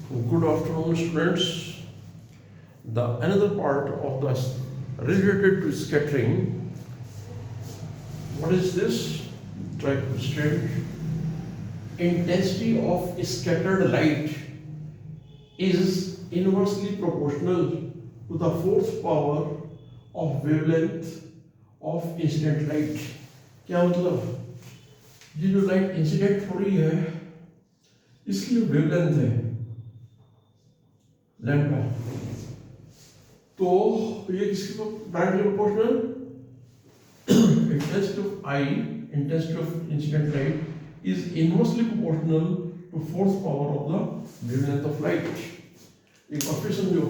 Good afternoon, students. The another part of the related to scattering. What is this? Try to understand. Intensity of scattered light is inversely proportional to the force power of wavelength of incident light. क्या मतलब? ये जो light incident हो रही है इसकी wavelength है lambda, तो ये किसके directly proportional intensity of I, intensity of incident light is inversely proportional to fourth power of the wavelength of light. एक और फिर समझो,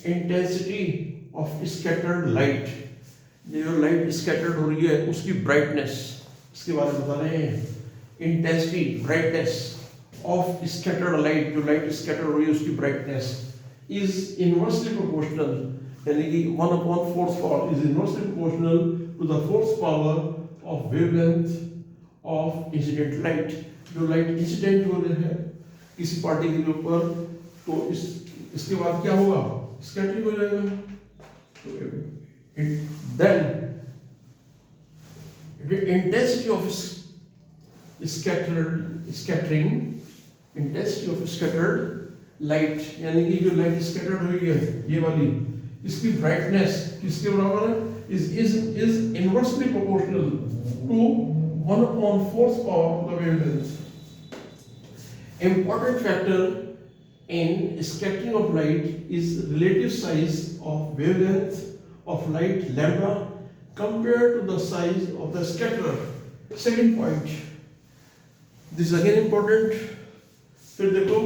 इंटेंसिटी ऑफ स्कैटर्ड लाइट, ये जो लाइट स्कैटर्ड हो रही है उसकी ब्राइटनेस, इसके बारे में बता रहे हैं. Intensity, brightness of scattered light, जो लाइट स्कैटर हो रही है उसकी ब्राइटनेस is inversely proportional, यानी कि 1/4 force power is inversely proportional to the force power of wavelength of incident light. जो लाइट इंसिडेंट हो रही है किसी पार्टिकल के ऊपर, तो इसके बाद क्या होगा? स्कैटरिंग हो जाएगा. then the intensity of scattering, intensity of scattered light, यानी कि जो लाइट स्कैटर्ड हुई है ये वाली, इसकी ब्राइटनेस किसके बराबर है? Is inversely proportional to 1/4 power of the wavelength. Important factor in scattering of light is relative size of wavelength of light lambda compare to the size of the scatterer. Second point, this again important. फिर देखो,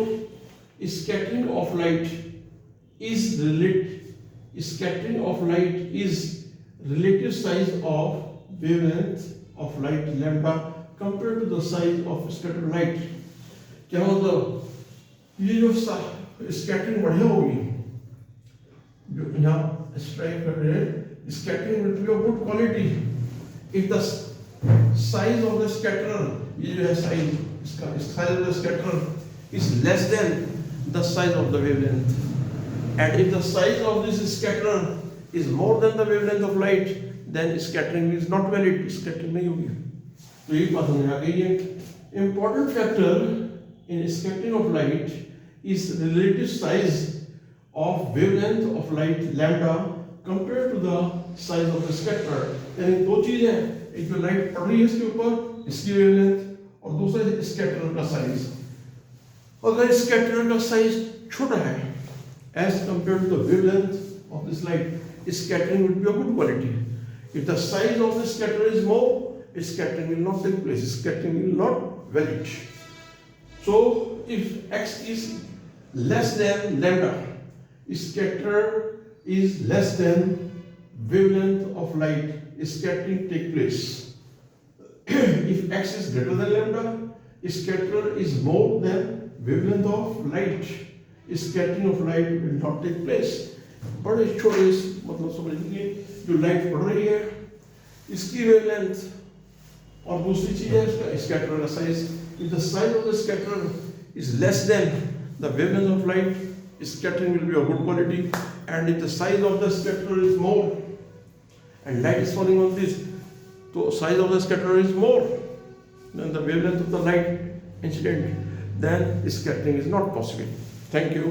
scattering of light is relative size of wavelength of light lambda compared to the size of scattered light. क्या मतलब? ये जो scattering बढ़िया होगी, जो यहाँ स्ट्राइक कर रहे हैं, scattering will be of good quality if the size of the scatterer, ये जो है साइज, इसका size of the scatterer is less than the size of the wavelength, and if the size of this scatterer is more than the wavelength of light, then scattering is not valid, scattering नहीं होगी. तो ये बात समझ आ गई है. Important factor in scattering of light is relative size of wavelength of light lambda compared to the size of the scatterer. यानी दो चीज है, एक जो लाइट पड़ रही है इसके ऊपर, इसकी वेवलेंथ, और दूसरा स्कैटरर का साइज. अगर स्कैटरर का साइज छोटा है as compared to the wavelength of this light, scattering will be of good quality. If the size of the scatterer is more, scattering will not take place, scattering will not valid. So if x is less than lambda, scatterer is less than wavelength of light, scattering take place. If x is greater than lambda, scatterer is more than wavelength of light, scattering of light will not take place. बड़े छोटे मतलब समझ लीजिए, जो light पड़ रही है इसकी वेवलेंथ और दूसरी चीज है इसका स्कैटरर का size. If the size of the scatterer is less than the wavelength of light, scattering will be of good quality, and if the size of the scatterer is more and light is falling on this, so size of the scatterer is more than the wavelength of the light incident, then scattering is not possible. Thank you.